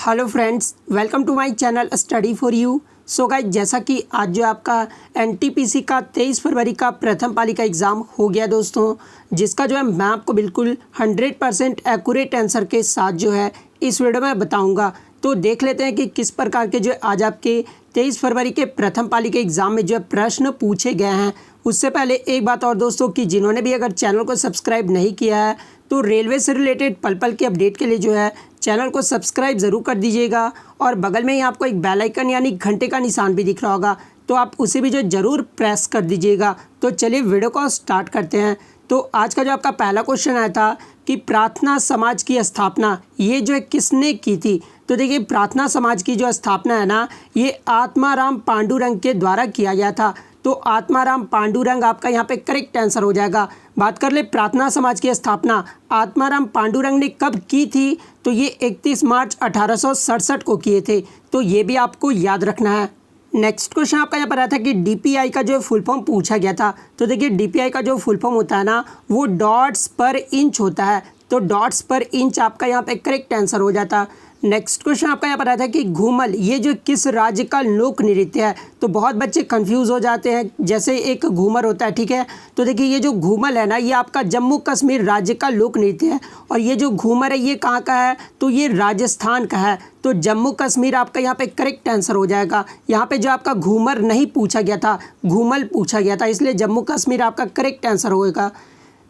Hello friends, welcome to my channel study for you. So guys, जैसा कि आज जो आपका एनटीपीसी का 23 फरवरी का प्रथम पाली का एग्ज़ाम हो गया दोस्तों, जिसका जो है मैं आपको बिल्कुल 100% एक्यूरेट आंसर के साथ जो है इस वीडियो में बताऊंगा। तो देख लेते हैं कि किस प्रकार के जो आज आपके 23 फरवरी के प्रथम पाली के एग्ज़ाम में जो है प्रश्न पूछे गए हैं। उससे पहले एक बात और दोस्तों, कि जिन्होंने भी अगर चैनल को सब्सक्राइब नहीं किया है तो रेलवे से रिलेटेड पल पल की अपडेट के लिए जो है चैनल को सब्सक्राइब ज़रूर कर दीजिएगा। और बगल में ही आपको एक बेल आइकन यानी घंटे का निशान भी दिख रहा होगा, तो आप उसे भी जो ज़रूर प्रेस कर दीजिएगा। तो चलिए वीडियो को स्टार्ट करते हैं। तो आज का जो आपका पहला क्वेश्चन आया था कि प्रार्थना समाज की स्थापना ये जो है किसने की थी। तो देखिए, प्रार्थना समाज की जो स्थापना है ना, ये आत्माराम पांडुरंग के द्वारा किया गया था। तो आत्माराम पांडुरंग आपका यहाँ पे करेक्ट आंसर हो जाएगा। बात कर ले प्रार्थना समाज की स्थापना आत्माराम पांडुरंग ने कब की थी, तो ये 31 मार्च 1867 को किए थे। तो ये भी आपको याद रखना है। नेक्स्ट क्वेश्चन आपका यहाँ पर आया था कि डीपीआई का जो फुल फॉर्म पूछा गया था। तो देखिए, डीपीआई का जो फुल फॉर्म होता है ना, वो डॉट्स पर इंच होता है। तो डॉट्स पर इंच आपका यहाँ पे करेक्ट आंसर हो जाता। नेक्स्ट क्वेश्चन आपका यहाँ पर आया था कि घूमल ये जो किस राज्य का लोक नृत्य है। तो बहुत बच्चे कंफ्यूज हो जाते हैं, जैसे एक घूमर होता है, ठीक है। तो देखिए, ये जो घूमल है ना, ये आपका जम्मू कश्मीर राज्य का लोक नृत्य है। और ये जो घूमर है ये कहाँ का है, तो ये राजस्थान का है। तो जम्मू कश्मीर आपका यहाँ पे करेक्ट आंसर हो जाएगा। यहाँ पे जो आपका घूमर नहीं पूछा गया था, घूमल पूछा गया था, इसलिए जम्मू कश्मीर आपका करेक्ट आंसर होगा।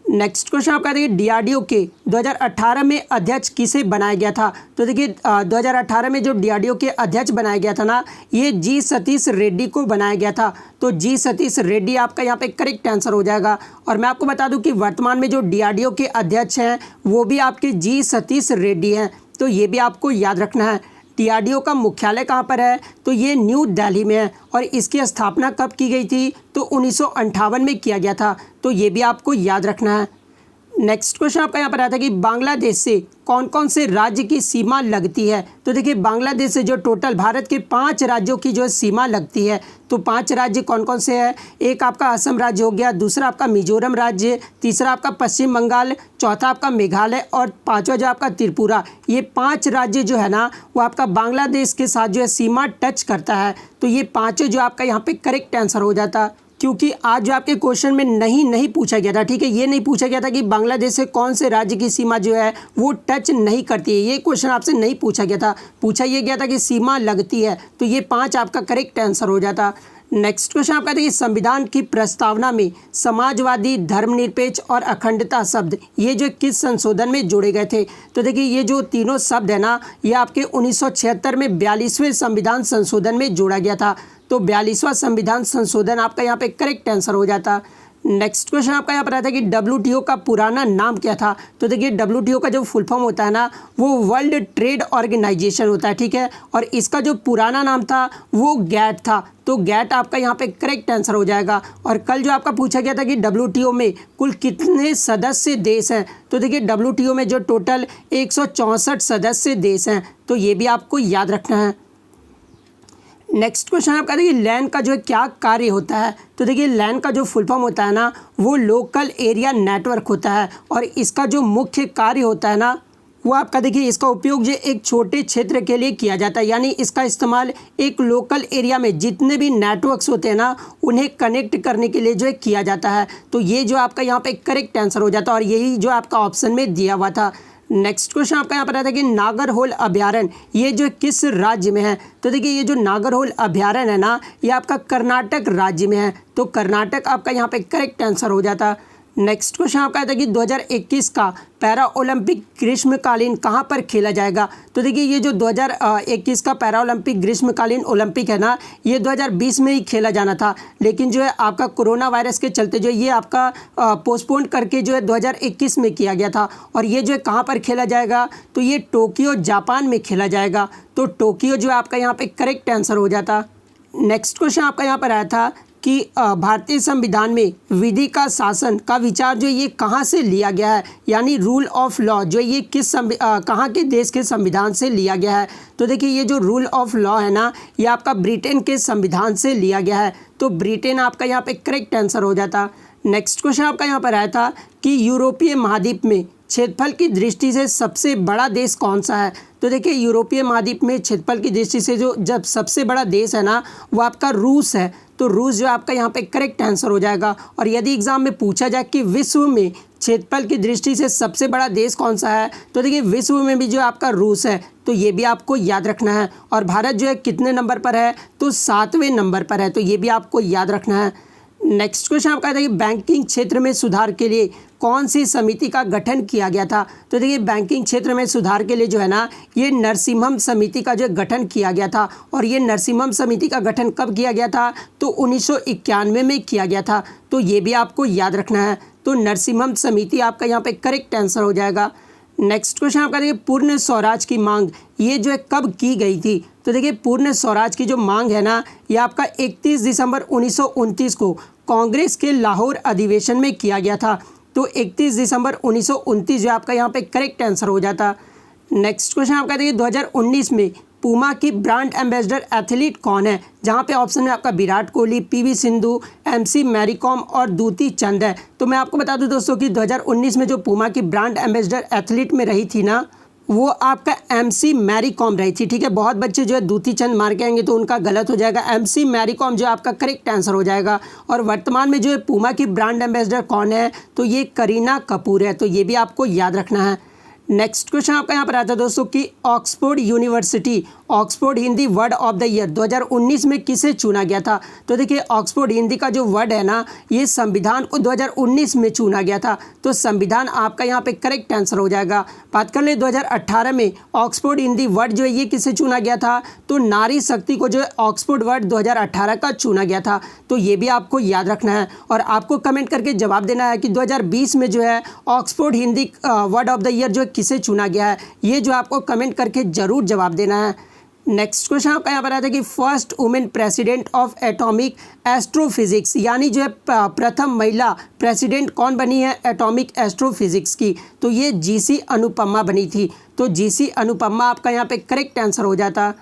नेक्स्ट क्वेश्चन आपका देखिए, डीआरडीओ के 2018 में अध्यक्ष किसे बनाया गया था। तो देखिए, 2018 में जो डीआरडीओ के अध्यक्ष बनाया गया था ना, ये जी सतीश रेड्डी को बनाया गया था। तो जी सतीश रेड्डी आपका यहाँ पे करेक्ट आंसर हो जाएगा। और मैं आपको बता दूं कि वर्तमान में जो डीआरडीओ के अध्यक्ष हैं वो भी आपके जी सतीश रेड्डी हैं। तो ये भी आपको याद रखना है। डीआरडीओ का मुख्यालय कहाँ पर है, तो ये न्यू दिल्ली में है। और इसकी स्थापना कब की गई थी, तो 1958 में किया गया था। तो ये भी आपको याद रखना है। नेक्स्ट क्वेश्चन आपका यहाँ पर आया था कि बांग्लादेश से कौन कौन से राज्य की सीमा लगती है। तो देखिए, बांग्लादेश से जो टोटल भारत के 5 राज्यों की जो सीमा लगती है, तो 5 राज्य कौन कौन से हैं। एक आपका असम राज्य हो गया, दूसरा आपका मिजोरम राज्य, तीसरा आपका पश्चिम बंगाल, चौथा आपका मेघालय और पांचवा जो आपका त्रिपुरा। ये 5 राज्य जो है ना, वो आपका बांग्लादेश के साथ जो है सीमा टच करता है। तो ये पाँचों जो आपका यहाँ पे करेक्ट आंसर हो जाता। क्योंकि आज जो आपके क्वेश्चन में नहीं पूछा गया था, ठीक है, ये नहीं पूछा गया था कि बांग्लादेश से कौन से राज्य की सीमा जो है वो टच नहीं करती है। ये क्वेश्चन आपसे नहीं पूछा गया था। पूछा ये गया था कि सीमा लगती है। तो ये 5 आपका करेक्ट आंसर हो जाता। नेक्स्ट क्वेश्चन आपका देखिए, संविधान की प्रस्तावना में समाजवादी, धर्मनिरपेक्ष और अखंडता शब्द ये जो किस संशोधन में जोड़े गए थे। तो देखिए, ये जो तीनों शब्द है ना, ये आपके 1976 में 42वें संविधान संशोधन में जोड़ा गया था। तो 42वां संविधान संशोधन आपका यहाँ पे करेक्ट आंसर हो जाता। नेक्स्ट क्वेश्चन आपका यहाँ पर आता है कि डब्ल्यूटीओ का पुराना नाम क्या था। तो देखिए, डब्ल्यूटीओ का जो फुल फॉर्म होता है ना, वो वर्ल्ड ट्रेड ऑर्गेनाइजेशन होता है, ठीक है। और इसका जो पुराना नाम था वो गैट था। तो गैट आपका यहाँ पे करेक्ट आंसर हो जाएगा। और कल जो आपका पूछा गया था कि डब्ल्यूटीओ में कुल कितने सदस्य देश हैं। तो देखिए, डब्ल्यूटीओ में जो टोटल 164 सदस्य देश हैं। तो ये भी आपको याद रखना है। नेक्स्ट क्वेश्चन आपका देखिए, लैन का जो है क्या कार्य होता है। तो देखिए, लैन का जो फुल फॉर्म होता है ना, वो लोकल एरिया नेटवर्क होता है। और इसका जो मुख्य कार्य होता है ना, वो आपका देखिए, इसका उपयोग जो एक छोटे क्षेत्र के लिए किया जाता है। यानी इसका इस्तेमाल एक लोकल एरिया में जितने भी नेटवर्क्स होते हैं ना, उन्हें कनेक्ट करने के लिए जो है किया जाता है। तो ये जो आपका यहाँ पे करेक्ट आंसर हो जाता है। और यही जो आपका ऑप्शन में दिया हुआ था। नेक्स्ट क्वेश्चन आपका यहाँ पर आता है कि नागरहोल अभयारण्य ये जो किस राज्य में है। तो देखिए, ये जो नागरहोल अभयारण्य है ना, ये आपका कर्नाटक राज्य में है। तो कर्नाटक आपका यहाँ पे करेक्ट आंसर हो जाता। नेक्स्ट क्वेश्चन आपका आता है कि 2021 का पैरा ओलंपिक ग्रीष्मकालीन कहाँ पर खेला जाएगा। तो देखिए, ये जो 2021 का पैरा ओलंपिक ग्रीष्मकालीन ओलंपिक है ना, ये 2020 में ही खेला जाना था। लेकिन जो है आपका कोरोना वायरस के चलते जो ये आपका पोस्टपोन करके जो है 2021 में किया गया था। और ये जो है कहाँ पर खेला जाएगा, तो ये टोक्यो जापान में खेला जाएगा। तो टोक्यो जो है आपका यहाँ पे करेक्ट आंसर हो जाता। नेक्स्ट क्वेश्चन आपका यहाँ पर आया था कि भारतीय संविधान में विधि का शासन का विचार जो ये कहाँ से लिया गया है। यानी रूल ऑफ लॉ जो ये किस कहाँ के देश के संविधान से लिया गया है। तो देखिए, ये जो रूल ऑफ लॉ है ना, ये आपका ब्रिटेन के संविधान से लिया गया है। तो ब्रिटेन आपका यहाँ पे करेक्ट आंसर हो जाता। नेक्स्ट क्वेश्चन आपका यहाँ पर आया था कि यूरोपीय महाद्वीप में क्षेत्रफल की दृष्टि से सबसे बड़ा देश कौन सा है? तो देखिए यूरोपीय महाद्वीप में क्षेत्रफल की दृष्टि से जो जब सबसे बड़ा देश है ना वो आपका रूस है। तो रूस जो आपका यहाँ पे करेक्ट आंसर हो जाएगा। और यदि एग्जाम में पूछा जाए कि विश्व में क्षेत्रफल की दृष्टि से सबसे बड़ा देश कौन सा है, तो देखिए विश्व में भी जो आपका रूस है, तो ये भी आपको याद रखना है। और भारत जो है कितने नंबर पर है? तो 7वें नंबर पर है, तो ये भी आपको याद रखना है। नेक्स्ट क्वेश्चन आपका है बैंकिंग क्षेत्र में सुधार के लिए कौन सी समिति का गठन किया गया था? तो देखिए बैंकिंग क्षेत्र में सुधार के लिए जो है ना ये नरसिम्हम समिति का जो गठन किया गया था। और ये नरसिम्हम समिति का गठन कब किया गया था? तो 1991 में किया गया था। तो ये भी आपको याद रखना है। तो नरसिम्हम समिति आपका यहाँ पे करेक्ट आंसर हो जाएगा। नेक्स्ट क्वेश्चन आपका देखिए पूर्ण स्वराज की मांग ये जो है कब की गई थी? तो देखिए पूर्ण स्वराज की जो मांग है ना ये आपका 31 दिसंबर 1929 को कांग्रेस के लाहौर अधिवेशन में किया गया था। तो 31 दिसंबर 1929 जो आपका यहाँ पे करेक्ट आंसर हो जाता। नेक्स्ट क्वेश्चन आपका देखिए 2019 में पूमा की ब्रांड एम्बेसडर एथलीट कौन है? जहाँ पे ऑप्शन में आपका विराट कोहली, पीवी सिंधु, एमसी मैरी कॉम और दूती चंद है। तो मैं आपको बता दूं दोस्तों कि 2019 में जो पूमा की ब्रांड एम्बेसडर एथलीट में रही थी ना वो आपका एमसी मैरी कॉम रही थी। ठीक है, बहुत बच्चे जो है दूती चंद मार के आएंगे तो उनका गलत हो जाएगा। एमसी मैरी कॉम जो आपका करेक्ट आंसर हो जाएगा। और वर्तमान में जो है पूमा की ब्रांड एम्बेसडर कौन है? तो ये करीना कपूर है। तो ये भी आपको याद रखना है। नेक्स्ट क्वेश्चन आपका यहाँ पर आता है दोस्तों कि Oxford university Oxford Hindi word of the year 2019 में किसे चुना गया था? तो देखिए ऑक्सफोर्ड हिंदी का जो वर्ड है ना ये संविधान को 2019 में चुना गया था। तो संविधान आपका यहाँ पे करेक्ट आंसर हो जाएगा। बात कर ले 2018 में ऑक्सफोर्ड हिंदी वर्ड जो है ये किसे चुना गया था? तो नारी शक्ति को जो है ऑक्सफोर्ड वर्ड 2018 का चुना गया था। तो ये भी आपको याद रखना है। और आपको कमेंट करके जवाब देना है कि 2020 में जो है Oxford Hindi word of the year जो किसे चुना गया है, ये जो आपको कमेंट करके जरूर जवाब देना है। नेक्स्ट क्वेश्चन आपका यहाँ पर आता है कि first women president of atomic astrophysics यानी जो है प्रथम महिला प्रेसिडेंट कौन बनी है एटॉमिक एस्ट्रोफिजिक्स की? तो ये जीसी अनुपमा बनी थी। तो जीसी अनुपमा आपका यहाँ पे करेक्ट आंसर हो जाता।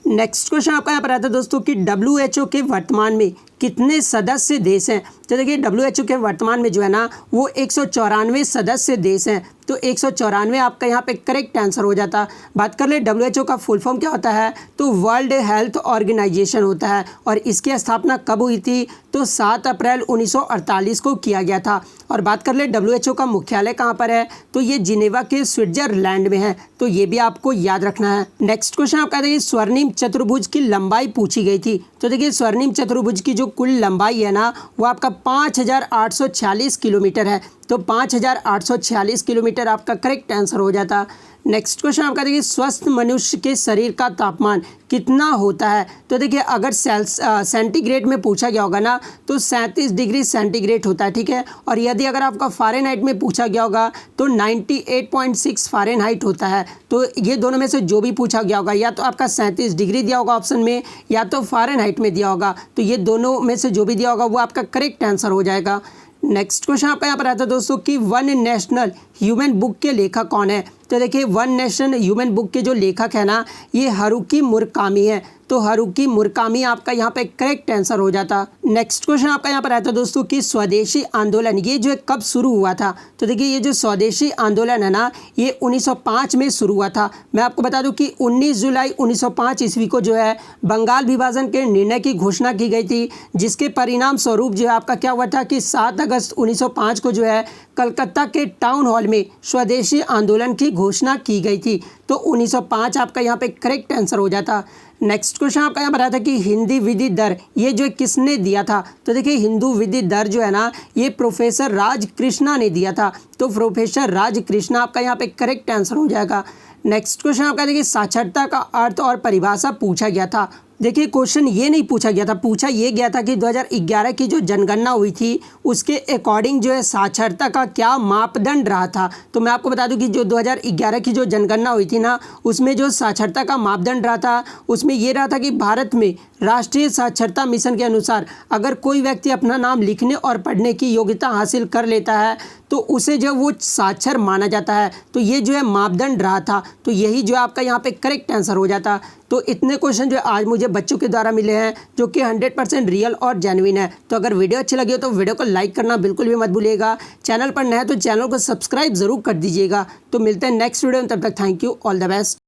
नेक्स्ट क्वेश्चन आपका यहाँ पर आता है दोस्तों कि WHO के वर्तमान में कितने सदस्य देश हैं? तो देखिए WHO के वर्तमान में जो है ना वो 194 सदस्य देश हैं। तो 194 आपका यहाँ पे करेक्ट आंसर हो जाता। बात कर ले WHO का फुल फॉर्म क्या होता है? तो वर्ल्ड हेल्थ ऑर्गेनाइजेशन होता है। और इसकी स्थापना कब हुई थी? तो 7 अप्रैल 1948 को किया गया था। और बात कर ले WHO का मुख्यालय कहाँ पर है? तो ये जिनेवा के स्विट्जरलैंड में है। तो ये भी आपको याद रखना है। नेक्स्ट क्वेश्चन आपका देखिए स्वर्णिम चतुर्भुज की लंबाई पूछी गई थी। तो देखिए स्वर्णिम चतुर्भुज की जो कुल लंबाई है ना वो आपका 5846 किलोमीटर है। तो 5846 किलोमीटर आपका करेक्ट आंसर हो जाता। नेक्स्ट क्वेश्चन आपका देखिए स्वस्थ मनुष्य के शरीर का तापमान कितना होता है? तो देखिए अगर सेंटीग्रेड में पूछा गया होगा ना तो 37 डिग्री सेंटीग्रेड होता है। ठीक है, और यदि अगर आपका फ़ारेनहाइट में पूछा गया होगा तो 98.6 फ़ारेनहाइट होता है। तो ये दोनों में से जो भी पूछा गया होगा या तो आपका 37 डिग्री दिया होगा ऑप्शन में या तो फ़ारेनहाइट में दिया होगा। तो ये दोनों में से जो भी दिया होगा वो आपका करेक्ट आंसर हो जाएगा। नेक्स्ट क्वेश्चन आपका यहाँ पर आता है दोस्तों कि वन नेशनल ह्यूमन बुक के लेखक कौन है? तो देखिए वन नेशन ह्यूमन बुक के जो लेखक है ना ये हारुकी मुराकामी है। तो हारुकी मुराकामी आपका यहाँ पे करेक्ट आंसर हो जाता। नेक्स्ट क्वेश्चन आपका यहाँ पर आता है दोस्तों कि स्वदेशी आंदोलन ये जो है कब शुरू हुआ था? तो देखिए ये जो स्वदेशी आंदोलन है ना ये 1905 में शुरू हुआ था। मैं आपको बता दूं कि 19 जुलाई 1905 ईस्वी को जो है बंगाल विभाजन के निर्णय की घोषणा की गई थी, जिसके परिणाम स्वरूप जो है आपका क्या हुआ था कि 7 अगस्त 1905 को जो है कलकत्ता के टाउन हॉल में स्वदेशी आंदोलन की घोषणा की गई थी। तो 1905 आपका यहाँ पे करेक्ट आंसर हो जाता। नेक्स्ट क्वेश्चन आपका यहाँ बताया था कि हिंदी विधि दर ये जो किसने दिया था? तो देखिए हिंदू विधि दर जो है ना ये प्रोफेसर राज कृष्णा ने दिया था। तो प्रोफेसर राज कृष्णा आपका यहाँ पे करेक्ट आंसर हो जाएगा। नेक्स्ट क्वेश्चन आपका देखिए साक्षरता का अर्थ और परिभाषा पूछा गया था। देखिए क्वेश्चन ये नहीं पूछा गया था, पूछा ये गया था कि 2011 की जो जनगणना हुई थी उसके अकॉर्डिंग जो है साक्षरता का क्या मापदंड रहा था। तो मैं आपको बता दूं कि जो 2011 की जो जनगणना हुई थी ना उसमें जो साक्षरता का मापदंड रहा था उसमें ये रहा था कि भारत में राष्ट्रीय साक्षरता मिशन के अनुसार अगर कोई व्यक्ति अपना नाम लिखने और पढ़ने की योग्यता हासिल कर लेता है तो उसे जो वो साक्षर माना जाता है। तो ये जो है मापदंड रहा था, तो यही जो है आपका यहाँ पे करेक्ट आंसर हो जाता। तो इतने क्वेश्चन जो आज मुझे बच्चों के द्वारा मिले हैं जो कि 100% रियल और जेन्युइन है। तो अगर वीडियो अच्छी लगी हो तो वीडियो को लाइक करना बिल्कुल भी मत भूलिएगा। चैनल पर नया है तो चैनल को सब्सक्राइब जरूर कर दीजिएगा। तो मिलते हैं नेक्स्ट वीडियो में, तब तक thank you, all the best.